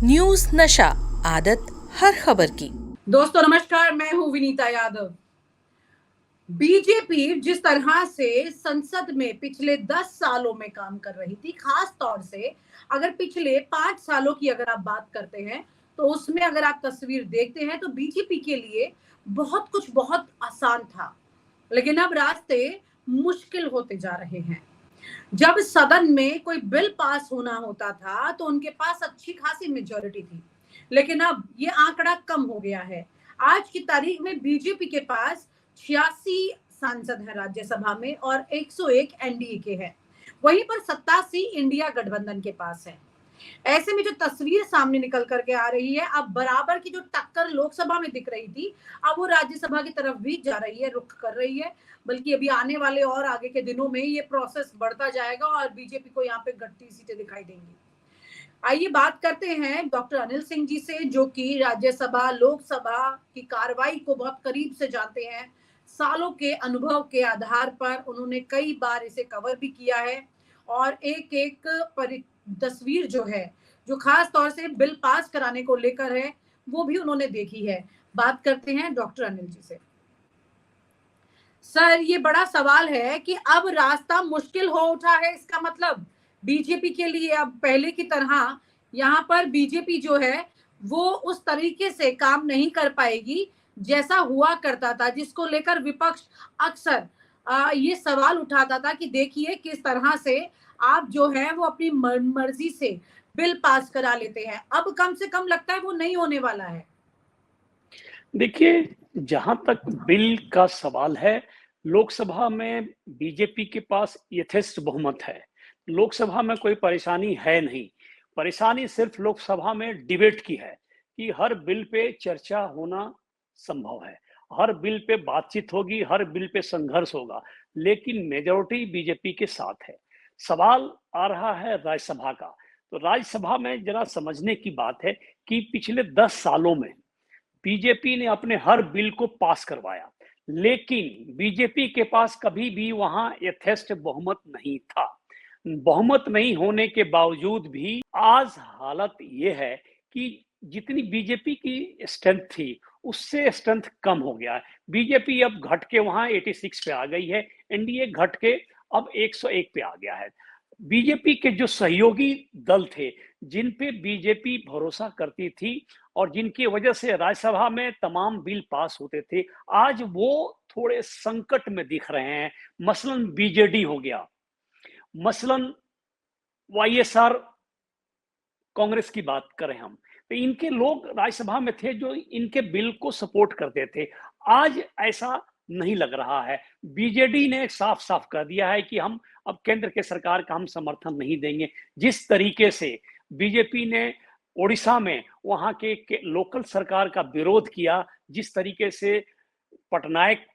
News नशा, आदत हर खबर की। दोस्तों नमस्कार, मैं हूं विनीता यादव। बीजेपी जिस तरह से संसद में पिछले 10 सालों में काम कर रही थी, खास तौर से अगर पिछले 5 सालों की अगर आप बात करते हैं तो उसमें अगर आप तस्वीर देखते हैं तो बीजेपी के लिए बहुत कुछ बहुत आसान था, लेकिन अब रास्ते मुश्किल होते जा रहे हैं। जब सदन में कोई बिल पास होना होता था तो उनके पास अच्छी खासी मेजोरिटी थी, लेकिन अब ये आंकड़ा कम हो गया है। आज की तारीख में बीजेपी के पास 86 सांसद है राज्यसभा में और 101 एनडीए के हैं। वहीं पर 87 इंडिया गठबंधन के पास है। ऐसे में जो तस्वीर सामने निकल करके आ रही है, अब बराबर की जो टक्कर लोकसभा में दिख रही थी, अब वो राज्यसभा की तरफ भी जा रही है, रुख कर रही है। बल्कि अभी आने वाले और आगे के दिनों में ये प्रोसेस बढ़ता जाएगा और बीजेपी को यहाँ पे घटती सीटें दिखाई देंगी। आइए बात करते हैं डॉक्टर अनिल सिंह जी से, जो कि राज्यसभा लोकसभा की कार्रवाई को बहुत करीब से जानते हैं। सालों के अनुभव के आधार पर उन्होंने कई बार इसे कवर भी किया है और एक एक तस्वीर जो है, जो खास तौर से बिल पास कराने को लेकर है, वो भी उन्होंने देखी है। बात करते हैं डॉक्टर अनिल जी से। सर, ये बड़ा सवाल है कि अब रास्ता मुश्किल हो उठा है, इसका मतलब बीजेपी के लिए अब पहले की तरह यहाँ पर बीजेपी जो है वो उस तरीके से काम नहीं कर पाएगी जैसा हुआ करता था, जिसको लेकर विपक्ष अक्सर ये सवाल उठाता था कि देखिए किस तरह से आप जो है वो अपनी मर्जी से बिल पास करा लेते हैं। अब कम से कम लगता है वो नहीं होने वाला है। देखिए, जहां तक बिल का सवाल है, लोकसभा में बीजेपी के पास यथेष्ट बहुमत है। लोकसभा में कोई परेशानी है नहीं। परेशानी सिर्फ लोकसभा में डिबेट की है कि हर बिल पे चर्चा होना संभव है, हर बिल पे बातचीत होगी, हर बिल पे संघर्ष होगा, लेकिन मेजॉरिटी बीजेपी के साथ है। सवाल आ रहा है राज्यसभा का। तो राज्यसभा में जरा समझने की बात है कि पिछले 10 सालों में बीजेपी ने अपने हर बिल को पास करवाया, लेकिन बीजेपी के पास कभी भी वहां यथेष्ट बहुमत नहीं था। बहुमत नहीं होने के बावजूद भी आज हालत ये है कि जितनी बीजेपी की स्ट्रेंथ थी उससे स्ट्रेंथ कम हो गया है। बीजेपी अब घट के वहां 86 पे आ गई है, एनडीए घट के अब 101 पे आ गया है। बीजेपी के जो सहयोगी दल थे, जिन पे बीजेपी भरोसा करती थी और जिनकी वजह से राज्यसभा में तमाम बिल पास होते थे, आज वो थोड़े संकट में दिख रहे हैं। मसलन बीजेडी हो गया, मसलन वाईएसआर कांग्रेस की बात करें हम, तो इनके लोग राज्यसभा में थे जो इनके बिल को सपोर्ट करते थे। आज ऐसा नहीं लग रहा है। बीजेडी ने साफ साफ कर दिया है कि हम अब केंद्र के सरकार का हम समर्थन नहीं देंगे। जिस तरीके से बीजेपी ने ओडिशा में वहां के लोकल सरकार का विरोध किया, जिस तरीके से पटनायक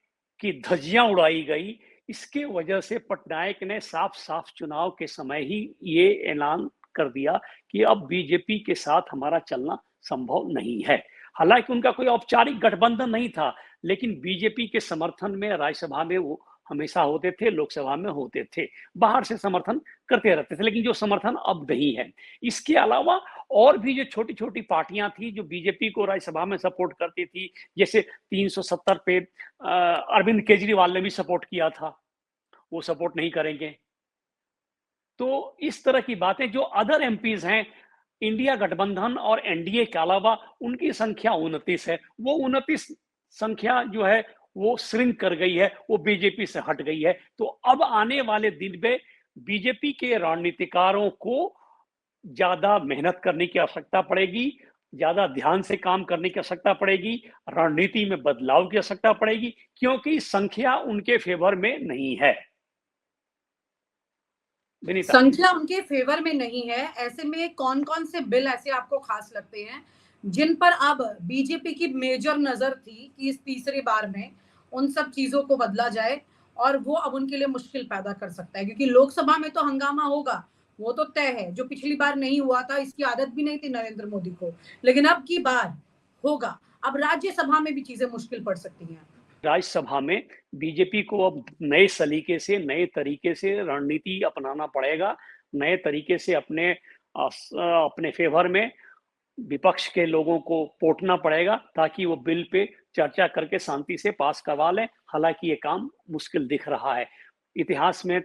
की धज्जियां उड़ाई गई, इसके वजह से पटनायक ने साफ साफ चुनाव के समय ही ये ऐलान कर दिया कि अब बीजेपी के साथ हमारा चलना संभव नहीं है। हालांकि उनका कोई औपचारिक गठबंधन नहीं था, लेकिन बीजेपी के समर्थन में राज्यसभा में वो हमेशा होते थे, लोकसभा में होते थे, बाहर से समर्थन करते रहते थे, लेकिन जो समर्थन अब नहीं है। इसके अलावा और भी जो छोटी छोटी पार्टियां थी जो बीजेपी को राज्यसभा में सपोर्ट करती थी, जैसे 370 पे अरविंद केजरीवाल ने भी सपोर्ट किया था, वो सपोर्ट नहीं करेंगे। तो इस तरह की बातें, जो अदर एमपीज हैं इंडिया गठबंधन और एनडीए के अलावा, उनकी संख्या 29 है। वो 29 संख्या जो है वो श्रिंक कर गई है, वो बीजेपी से हट गई है। तो अब आने वाले दिन में बीजेपी के रणनीतिकारों को ज्यादा मेहनत करने की आवश्यकता पड़ेगी, ज्यादा ध्यान से काम करने की आवश्यकता पड़ेगी, रणनीति में बदलाव की आवश्यकता पड़ेगी, क्योंकि संख्या उनके फेवर में नहीं है। संख्या उनके फेवर में नहीं है। ऐसे में कौन कौन से बिल ऐसे आपको खास लगते हैं जिन पर अब बीजेपी की मेजर नजर थी कि इस तीसरी बार में उन सब चीजों को बदला जाए और वो अब उनके लिए मुश्किल पैदा कर सकता है? क्योंकि लोकसभा में तो हंगामा होगा, वो तो तय है, जो पिछली बार नहीं हुआ था, इसकी आदत भी नहीं थी नरेंद्र मोदी को, लेकिन अब की बार होगा। अब राज्यसभा में भी चीजें मुश्किल पड़ सकती हैं। राज्यसभा में बीजेपी को अब नए सलीके से, नए तरीके से रणनीति अपनाना पड़ेगा, नए तरीके से अपने फेवर में विपक्ष के लोगों को पोटना पड़ेगा ताकि वो बिल पे चर्चा करके शांति से पास करवा लें। हालांकि ये काम मुश्किल दिख रहा है। इतिहास में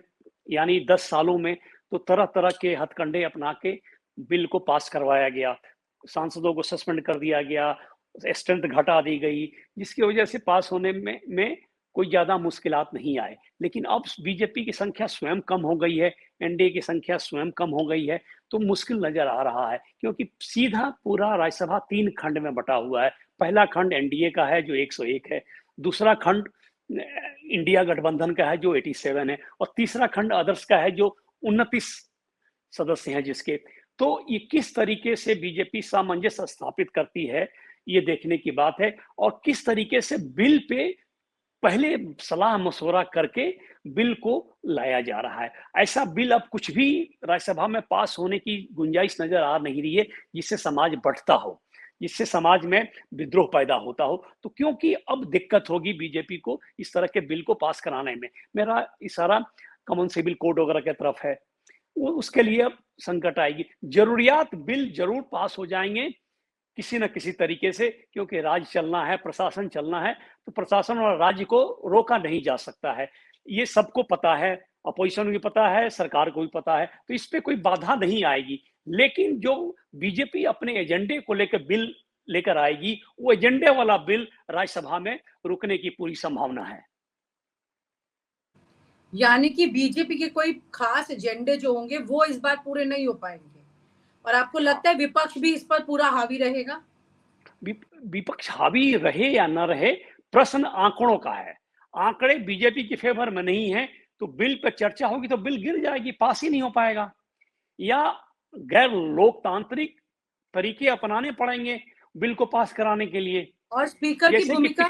यानी 10 सालों में तो तरह तरह के हथकंडे अपना के बिल को पास करवाया गया, सांसदों को सस्पेंड कर दिया गया, स्ट्रेंथ घटा दी गई, जिसकी वजह से पास होने में कोई ज्यादा मुश्किलात नहीं आए। लेकिन अब बीजेपी की संख्या स्वयं कम हो गई है, एनडीए की संख्या स्वयं कम हो गई है, तो मुश्किल नजर आ रहा है, क्योंकि सीधा पूरा राज्यसभा 3 खंड में बटा हुआ है। पहला खंड एनडीए का है जो 101 है, दूसरा खंड इंडिया गठबंधन का है जो 87 है, और तीसरा खंड अदर्स का है जो 29 सदस्य हैं जिसके। तो ये किस तरीके से बीजेपी सामंजस्य स्थापित करती है, ये देखने की बात है। और किस तरीके से बिल पे पहले सलाह मशवरा करके बिल को लाया जा रहा है। ऐसा बिल अब कुछ भी राज्यसभा में पास होने की गुंजाइश नजर आ नहीं रही है जिससे समाज बढ़ता हो, जिससे समाज में विद्रोह पैदा होता हो। तो क्योंकि अब दिक्कत होगी बीजेपी को इस तरह के बिल को पास कराने में। मेरा इशारा कॉमन सिविल कोड वगैरह की तरफ है, वो उसके लिए अब संकट आएगी। जरूरियात बिल जरूर पास हो जाएंगे किसी न किसी तरीके से, क्योंकि राज्य चलना है, प्रशासन चलना है, तो प्रशासन और राज्य को रोका नहीं जा सकता है। ये सबको पता है, अपोजिशन को भी पता है, सरकार को भी पता है, तो इस पे कोई बाधा नहीं आएगी। लेकिन जो बीजेपी अपने एजेंडे को लेकर बिल लेकर आएगी, वो एजेंडे वाला बिल राज्यसभा में रुकने की पूरी संभावना है। यानी कि बीजेपी के कोई खास एजेंडे जो होंगे वो इस बार पूरे नहीं हो पाएंगे, और आपको लगता है विपक्ष भी इस पर पूरा हावी रहेगा? विपक्ष हावी रहे या न रहे, प्रश्न आंकड़ों का है। आंकड़े बीजेपी के फेवर में नहीं है, तो बिल पर चर्चा होगी तो बिल गिर जाएगी, पास ही नहीं हो पाएगा, या गैर लोकतांत्रिक तरीके अपनाने पड़ेंगे बिल को पास कराने के लिए। और स्पीकर की भूमिका?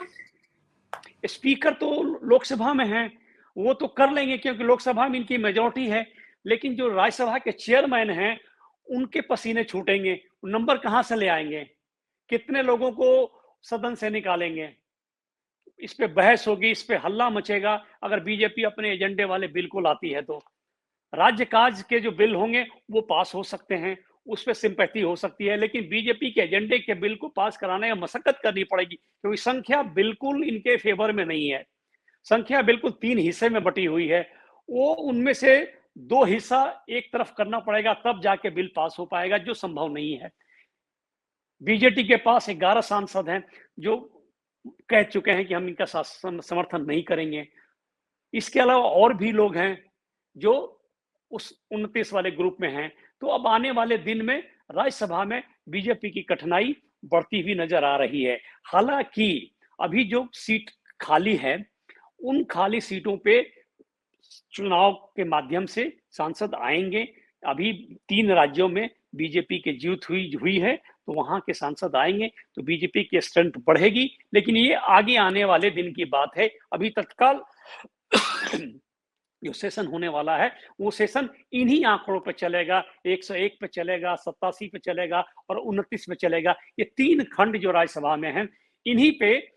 स्पीकर तो लोकसभा में है, वो तो कर लेंगे क्योंकि लोकसभा में इनकी मेजोरिटी है। लेकिन जो राज्यसभा के चेयरमैन हैं उनके पसीने छूटेंगे, नंबर कहां से ले आएंगे, कितने लोगों को सदन से निकालेंगे, इस पे बहस होगी, इस पे हल्ला मचेगा। अगर बीजेपी अपने एजेंडे वाले बिल को लाती है तो राज्य काज के जो बिल होंगे वो पास हो सकते हैं, उस पर सिंपैथी हो सकती है। लेकिन बीजेपी के एजेंडे के बिल को पास कराने में मशक्कत करनी पड़ेगी, क्योंकि संख्या बिल्कुल इनके फेवर में नहीं है। संख्या बिल्कुल 3 हिस्से में बटी हुई है, वो उनमें से 2 हिस्सा एक तरफ करना पड़ेगा, तब जाके बिल पास हो पाएगा, जो संभव नहीं है। बीजेपी के पास 11 सांसद हैं जो कह चुके हैं कि हम इनका समर्थन नहीं करेंगे। इसके अलावा और भी लोग हैं जो उस 29 वाले ग्रुप में हैं। तो अब आने वाले दिन में राज्यसभा में बीजेपी की कठिनाई बढ़ती हुई नजर आ रही है। हालांकि अभी जो सीट खाली है, उन खाली सीटों पे चुनाव के माध्यम से सांसद आएंगे। अभी 3 राज्यों में बीजेपी की जीत हुई है, तो वहां के सांसद आएंगे तो बीजेपी की स्ट्रेंथ बढ़ेगी। लेकिन ये आगे आने वाले दिन की बात है। अभी तत्काल जो सेशन होने वाला है वो सेशन इन्हीं आंकड़ों पे चलेगा, 101 पे चलेगा, 87 पे चलेगा और 29 पे चलेगा। ये 3 खंड जो राज्यसभा में हैं, इन्हीं पे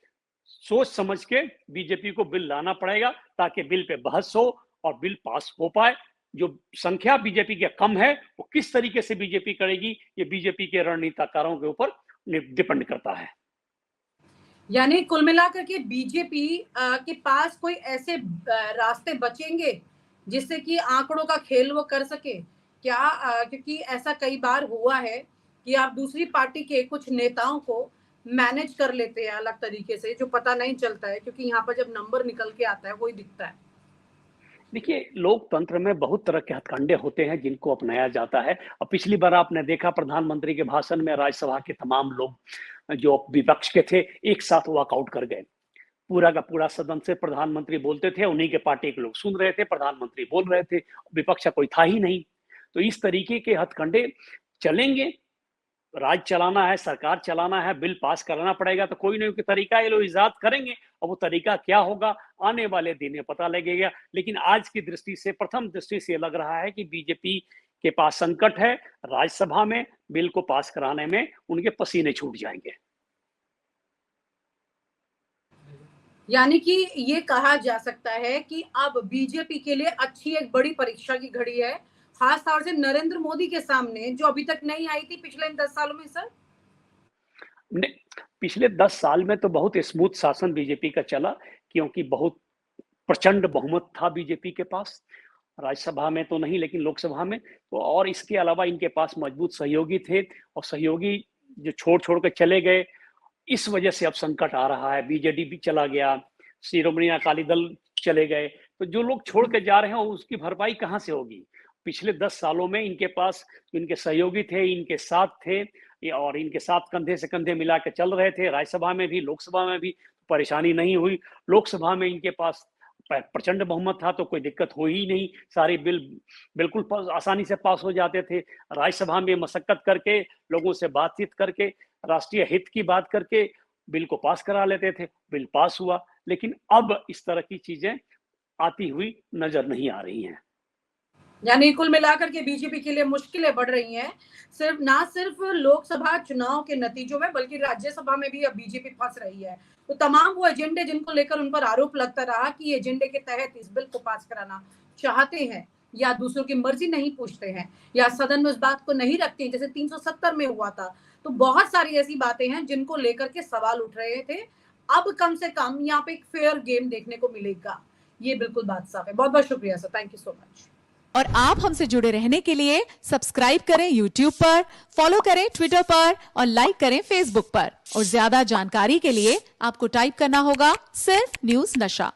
सोच समझ के बीजेपी को बिल लाना पड़ेगा ताकि बिल पे बहस हो और बिल पास हो पाए। जो संख्या बीजेपी की कम है वो किस तरीके से बीजेपी करेगी, ये बीजेपी के रणनीतिकारों के ऊपर डिपेंड करता है। यानी कुल मिलाकर के बीजेपी के पास कोई ऐसे रास्ते बचेंगे जिससे कि आंकड़ों का खेल वो कर सके क्या? क्योंकि ऐसा कई बार हुआ है कि आप दूसरी पार्टी के कुछ नेताओं को मैनेज कर लेते हैं अलग तरीके से, जो पता नहीं चलता है, क्योंकि यहाँ पर जब नंबर निकल के आता है वही दिखता है। देखिए, लोकतंत्र में बहुत तरह के हथकंडे होते हैं जिनको अपनाया जाता है। और पिछली बार आपने देखा प्रधानमंत्री के भाषण में राज्यसभा के तमाम लोग जो विपक्ष के थे एक साथ वॉकआउट कर गए। पूरा का पूरा सदन से प्रधानमंत्री बोलते थे, उन्हीं के पार्टी के लोग सुन रहे थे, प्रधानमंत्री बोल रहे थे, विपक्ष का कोई था ही नहीं। तो इस तरीके के हथकंडे चलेंगे। राज चलाना है, सरकार चलाना है, बिल पास कराना पड़ेगा, तो कोई ना कोई तरीका ये लोग इजाद करेंगे। अब वो तरीका क्या होगा आने वाले दिन में पता लगेगा। लेकिन आज की दृष्टि से, प्रथम दृष्टि से लग रहा है कि बीजेपी के पास संकट है। राज्यसभा में बिल को पास कराने में उनके पसीने छूट जाएंगे। यानी कि ये कहा जा सकता है कि अब बीजेपी के लिए अच्छी एक बड़ी परीक्षा की घड़ी है, खास तौर से नरेंद्र मोदी के सामने, जो अभी तक नहीं आई थी पिछले इन 10 सालों में। सर, ने पिछले 10 साल में तो बहुत स्मूथ शासन बीजेपी का चला, क्योंकि बहुत प्रचंड बहुमत था बीजेपी के पास। राज्यसभा में तो नहीं, लेकिन लोकसभा में तो, और इसके अलावा इनके पास मजबूत सहयोगी थे, और सहयोगी जो छोड़ के चले गए, इस वजह से अब संकट आ रहा है। बीजेडी भी चला गया, शिरोमणि अकाली दल चले गए, तो जो लोग छोड़ के जा रहे हैं उसकी भरपाई कहाँ से होगी? पिछले 10 सालों में इनके पास इनके सहयोगी थे, इनके साथ थे, और इनके साथ कंधे से कंधे मिला के चल रहे थे। राज्यसभा में भी, लोकसभा में भी परेशानी नहीं हुई। लोकसभा में इनके पास प्रचंड बहुमत था, तो कोई दिक्कत हो ही नहीं, सारे बिल बिल्कुल आसानी से पास हो जाते थे। राज्यसभा में मशक्कत करके, लोगों से बातचीत करके, राष्ट्रीय हित की बात करके बिल को पास करा लेते थे, बिल पास हुआ। लेकिन अब इस तरह की चीजें आती हुई नजर नहीं आ रही हैं। यानी कुल मिलाकर के बीजेपी के लिए मुश्किलें बढ़ रही हैं, सिर्फ लोकसभा चुनाव के नतीजों में, बल्कि राज्यसभा में भी अब बीजेपी फंस रही है। तो तमाम वो एजेंडे जिनको लेकर उन पर आरोप लगता रहा कि एजेंडे के तहत इस बिल को पास कराना चाहते हैं, या दूसरों की मर्जी नहीं पूछते हैं, या सदन में उस बात को नहीं रखते हैं, जैसे 370 में हुआ था। तो बहुत सारी ऐसी बातें हैं जिनको लेकर के सवाल उठ रहे थे। अब कम से कम यहाँ पे एक फेयर गेम देखने को मिलेगा, ये बिल्कुल बात साफ है। बहुत बहुत शुक्रिया sir, thank you so much. और आप हमसे जुड़े रहने के लिए सब्सक्राइब करें YouTube पर, फॉलो करें Twitter पर और लाइक करें Facebook पर। और ज्यादा जानकारी के लिए आपको टाइप करना होगा सिर्फ न्यूज़ नशा।